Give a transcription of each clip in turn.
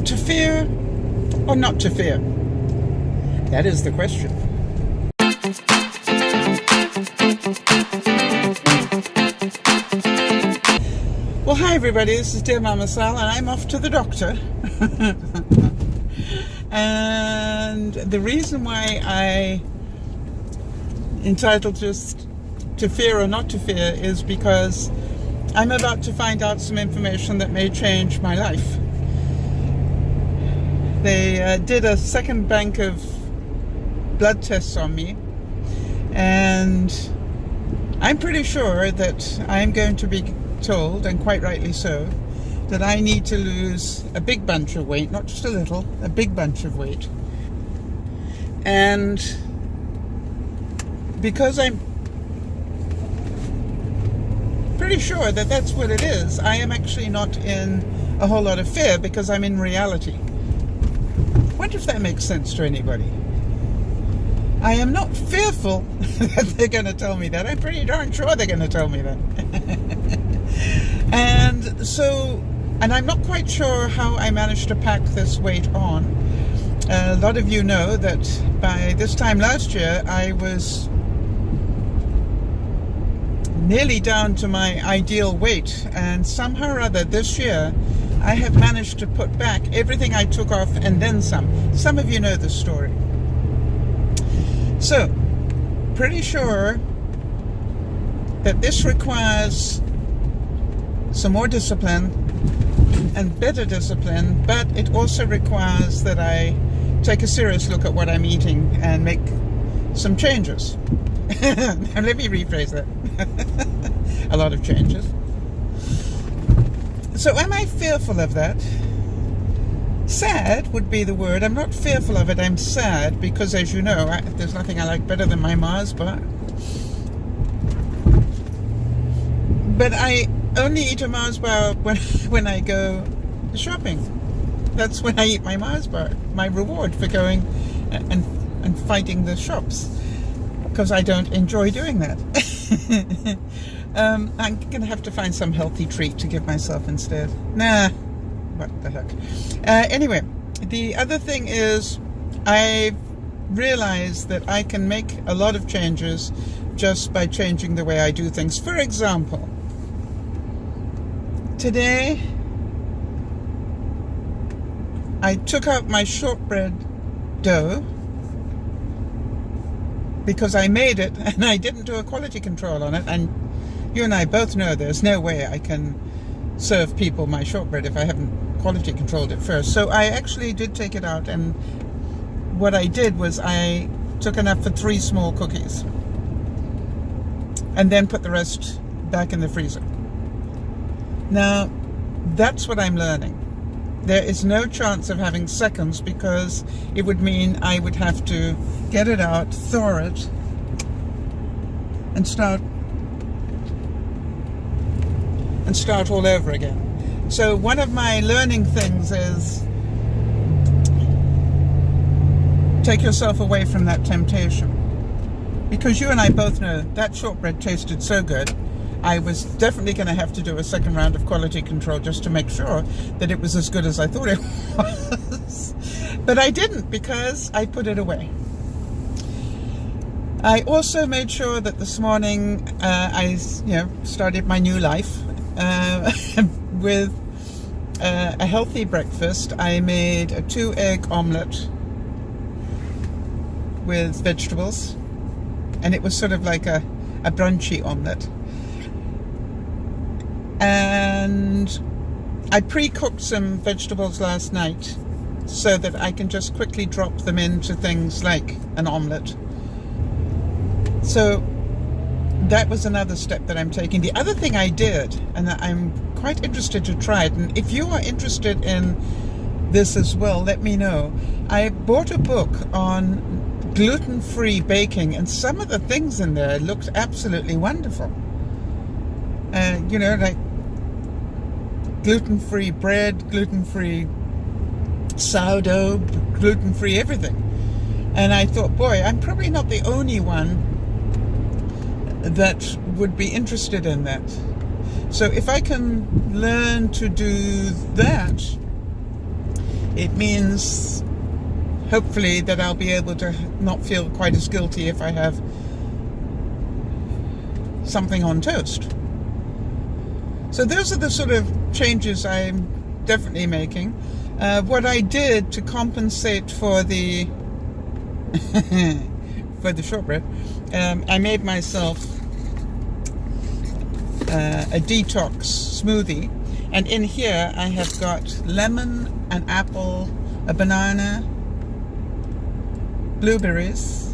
To fear or not to fear? That is the question. Well, hi everybody, this is DearMamaSal and I'm off to the doctor. And the reason why I entitled just to fear or not to fear is because I'm about to find out some information that may change my life. They did a second bank of blood tests on me, and I'm pretty sure that I'm going to be told, and quite rightly so, that I need to lose a big bunch of weight, not just a little, a big bunch of weight. And because I'm pretty sure that that's what it is, I am actually not in a whole lot of fear because I'm in reality. I wonder if that makes sense to anybody. I am not fearful that they're going to tell me that. I'm pretty darn sure they're going to tell me that. And I'm not quite sure how I managed to pack this weight on. A lot of you know that by this time last year, I was nearly down to my ideal weight. And somehow or other this year, I have managed to put back everything I took off and then some. Some of you know this story. So, pretty sure that this requires some more discipline and better discipline, but it also requires that I take a serious look at what I'm eating and make some changes. Now let me rephrase that. A lot of changes. So am I fearful of that? Sad would be the word. I'm not fearful of it, I'm sad, because as you know, there's nothing I like better than my Mars bar. But I only eat a Mars bar when I go shopping. That's when I eat my Mars bar, my reward for going and fighting the shops, because I don't enjoy doing that. I'm going to have to find some healthy treat to give myself instead. Nah, what the heck. Anyway, the other thing is I've realized that I can make a lot of changes just by changing the way I do things. For example, today I took out my shortbread dough because I made it and I didn't do a quality control on it, and you and I both know there's no way I can serve people my shortbread if I haven't quality controlled it first. So I actually did take it out, and what I did was I took enough for 3 small cookies and then put the rest back in the freezer. Now, that's what I'm learning. There is no chance of having seconds because it would mean I would have to get it out, thaw it, and start all over again. So one of my learning things is take yourself away from that temptation. Because you and I both know that shortbread tasted so good, I was definitely going to have to do a second round of quality control just to make sure that it was as good as I thought it was. But I didn't, because I put it away. I also made sure that this morning I started my new life with a healthy breakfast. I made a 2-egg omelette with vegetables, and it was sort of like a brunchy omelette. And I pre-cooked some vegetables last night so that I can just quickly drop them into things like an omelette. So that was another step that I'm taking. The other thing I did, and I'm quite interested to try it, and if you are interested in this as well, let me know. I bought a book on gluten-free baking, and some of the things in there looked absolutely wonderful. Like gluten-free bread, gluten-free sourdough, gluten-free everything. And I thought, boy, I'm probably not the only one that would be interested in that. So if I can learn to do that, It means hopefully that I'll be able to not feel quite as guilty if I have something on toast. So those are the sort of changes I'm definitely making. What I did to compensate for the for the shortbread, I made myself a detox smoothie, and in here I have got lemon, an apple, a banana, blueberries,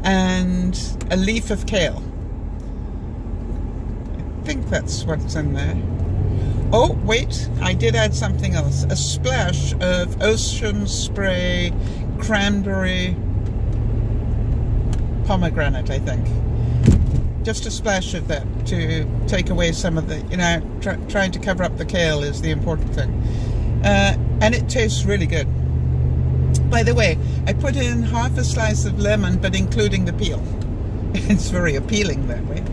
and a leaf of kale. I think that's what's in there. Oh, wait, I did add something else. A splash of ocean spray cranberry pomegranate, I think. Just a splash of that to take away some of the, trying to cover up the kale is the important thing. And it tastes really good. By the way, I put in half a slice of lemon, but including the peel. It's very appealing that way.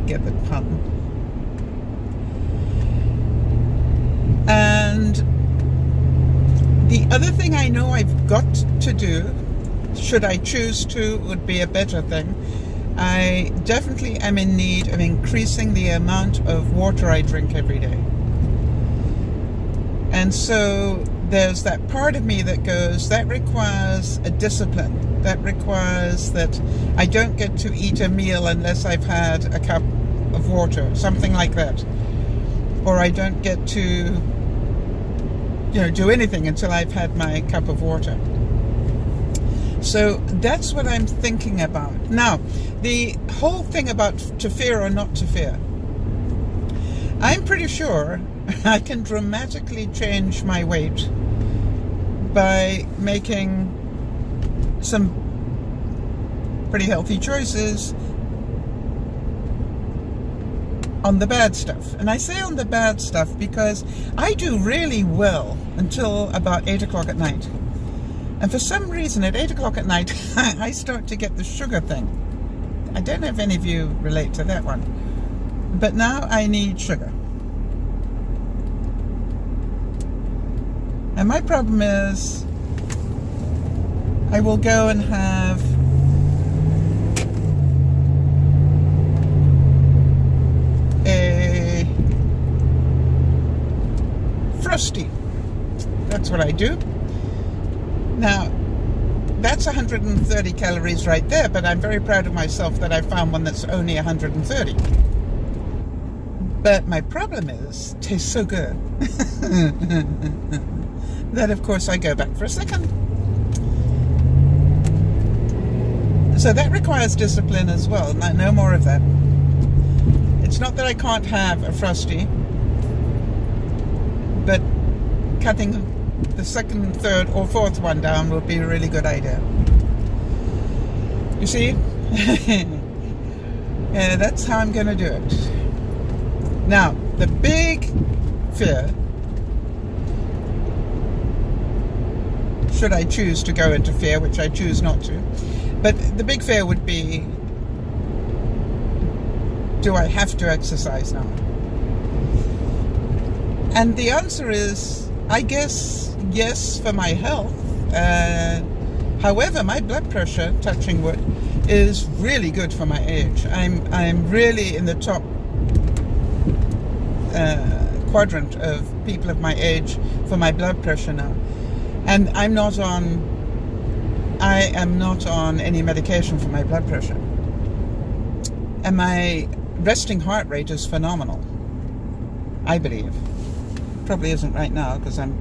Get the pun. And the other thing I know I've got to do, should I choose to, would be a better thing. I definitely am in need of increasing the amount of water I drink every day. And so there's that part of me that goes, that requires a discipline. That requires that I don't get to eat a meal unless I've had a cup of water, something like that. Or I don't get to, do anything until I've had my cup of water. So that's what I'm thinking about. Now, the whole thing about to fear or not to fear. I'm pretty sure I can dramatically change my weight by making some pretty healthy choices on the bad stuff. And I say on the bad stuff because I do really well until about 8 o'clock at night. And for some reason at 8 o'clock at night, I start to get the sugar thing. I don't know if any of you relate to that one. But now I need sugar. And my problem is I will go and have a Frosty. That's what I do. Now, that's 130 calories right there, but I'm very proud of myself that I found one that's only 130. But my problem is, it tastes so good that, of course, I go back for a second. So that requires discipline as well. No more of that. It's not that I can't have a Frosty, but cutting the second, third, or fourth one down will be a really good idea. You see? Yeah, that's how I'm going to do it. Now, the big fear, should I choose to go into fear, which I choose not to, but the big fear would be, do I have to exercise now? And the answer is, I guess, yes, for my health. However, my blood pressure, touching wood, is really good for my age. I'm really in the top quadrant of people of my age for my blood pressure now. And I am not on any medication for my blood pressure. And my resting heart rate is phenomenal, I believe. Probably isn't right now because I'm...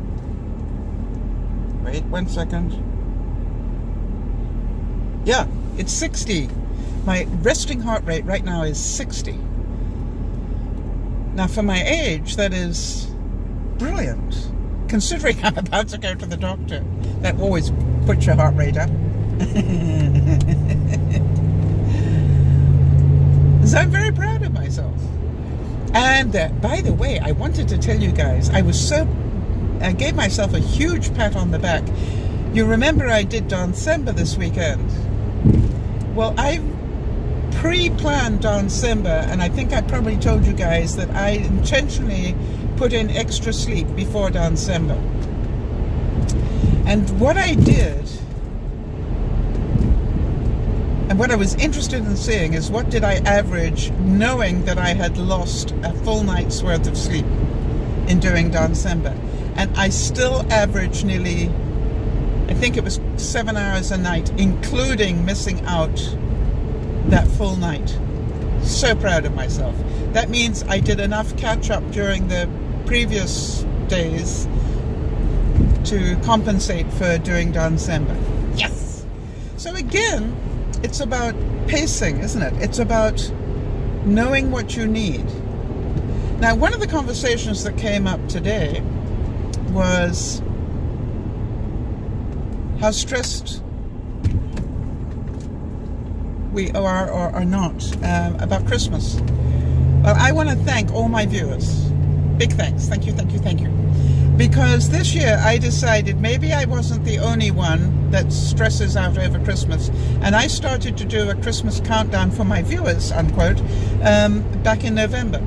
Wait 1 second. Yeah, it's 60. My resting heart rate right now is 60. Now for my age, that is brilliant. Considering I'm about to go to the doctor. That always puts your heart rate up. So I'm very proud of myself. And by the way, I wanted to tell you guys, I gave myself a huge pat on the back. You remember I did December this weekend. Well, I pre-planned December, and I think I probably told you guys that I intentionally put in extra sleep before December. And what I did, and what I was interested in seeing, is what did I average, knowing that I had lost a full night's worth of sleep in doing December. And I still averaged nearly, I think it was 7 hours a night, including missing out that full night. So proud of myself. That means I did enough catch up during the previous days to compensate for doing December. Yes! So again, it's about pacing, isn't it? It's about knowing what you need. Now, one of the conversations that came up today was how stressed we are or are not about Christmas. Well, I want to thank all my viewers. Big thanks. Thank you, thank you, thank you. Because this year I decided maybe I wasn't the only one that stresses out over Christmas. And I started to do a Christmas countdown for my viewers, unquote, back in November.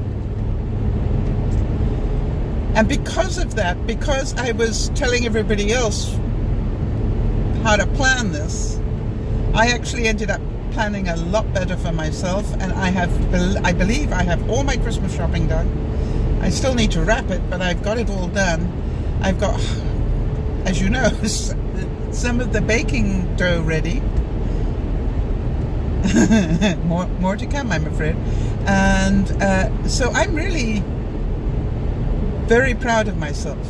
And because of that, because I was telling everybody else how to plan this, I actually ended up planning a lot better for myself, and I believe I have all my Christmas shopping done. I still need to wrap it, but I've got it all done. I've got, as you know, some of the baking dough ready. more to come, I'm afraid. And so I'm really very proud of myself.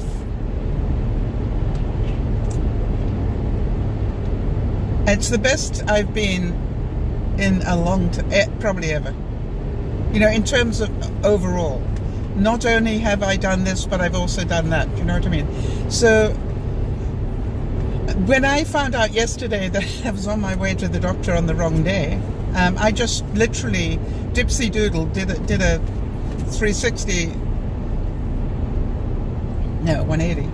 It's the best I've been in a long time, probably ever. You know, in terms of overall. Not only have I done this, but I've also done that. You know what I mean? So when I found out yesterday that I was on my way to the doctor on the wrong day, I just literally dipsy doodle did a 360. No, 180.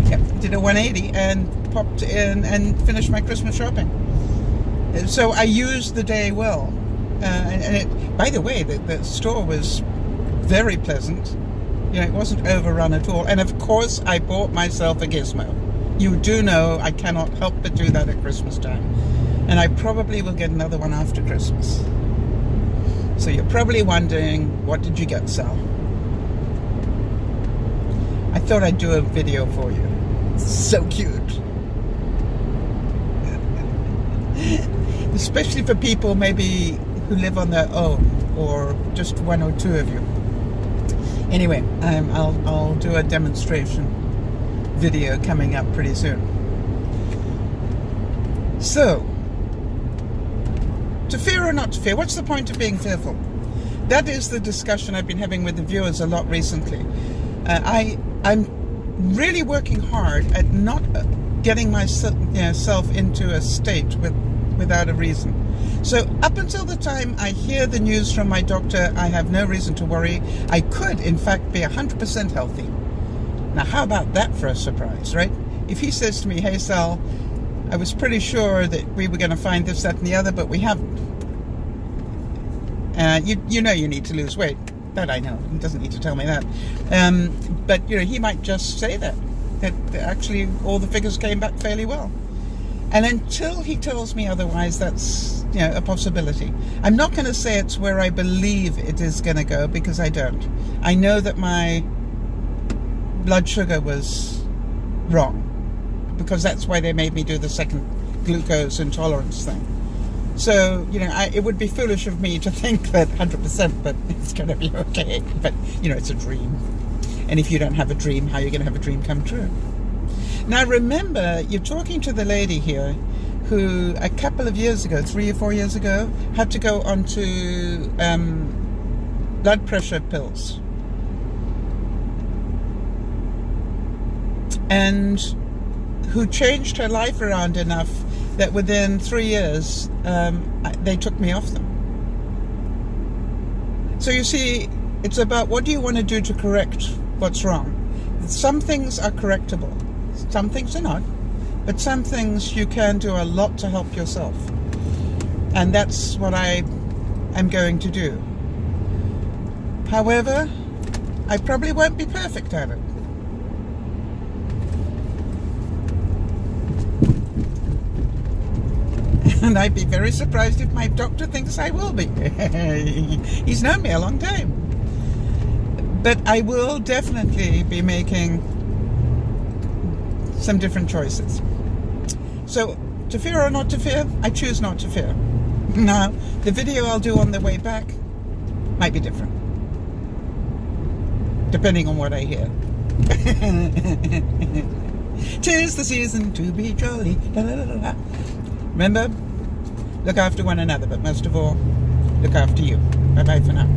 Yep, did a 180 and popped in and finished my Christmas shopping. So I used the day well. And it, by the way, the store was very pleasant. You know, it wasn't overrun at all. And of course, I bought myself a gizmo. You do know I cannot help but do that at Christmas time. And I probably will get another one after Christmas. So you're probably wondering, what did you get, Sal? I thought I'd do a video for you. So cute. Especially for people maybe who live on their own, or just one or two of you. Anyway, I'll do a demonstration video coming up pretty soon. So, to fear or not to fear, what's the point of being fearful? That is the discussion I've been having with the viewers a lot recently. I'm really working hard at not getting myself into a state without a reason. So up until the time I hear the news from my doctor, I have no reason to worry. I could, in fact, be 100% healthy. Now, how about that for a surprise, right? If he says to me, hey, Sal, I was pretty sure that we were going to find this, that, and the other, but we haven't. You know you need to lose weight. That I know. He doesn't need to tell me that. But, you know, he might just say that actually all the figures came back fairly well. And until he tells me otherwise, that's, you know, a possibility. I'm not going to say it's where I believe it is going to go, because I don't. I know that my blood sugar was wrong, because that's why they made me do the second glucose intolerance thing. So, you know, it would be foolish of me to think that 100%, but it's going to be okay. But, you know, it's a dream. And if you don't have a dream, how are you going to have a dream come true? Now remember, you're talking to the lady here who a couple of years ago, 3 or 4 years ago, had to go onto blood pressure pills. And who changed her life around enough that within 3 years, they took me off them. So you see, it's about what do you want to do to correct what's wrong. Some things are correctable. Some things are not, but some things you can do a lot to help yourself. And that's what I am going to do. However, I probably won't be perfect at it. And I'd be very surprised if my doctor thinks I will be. He's known me a long time. But I will definitely be making some different choices. So, to fear or not to fear, I choose not to fear. Now, the video I'll do on the way back might be different, depending on what I hear. 'Tis the season to be jolly. La, la, la, la. Remember, look after one another, but most of all, look after you. Bye-bye for now.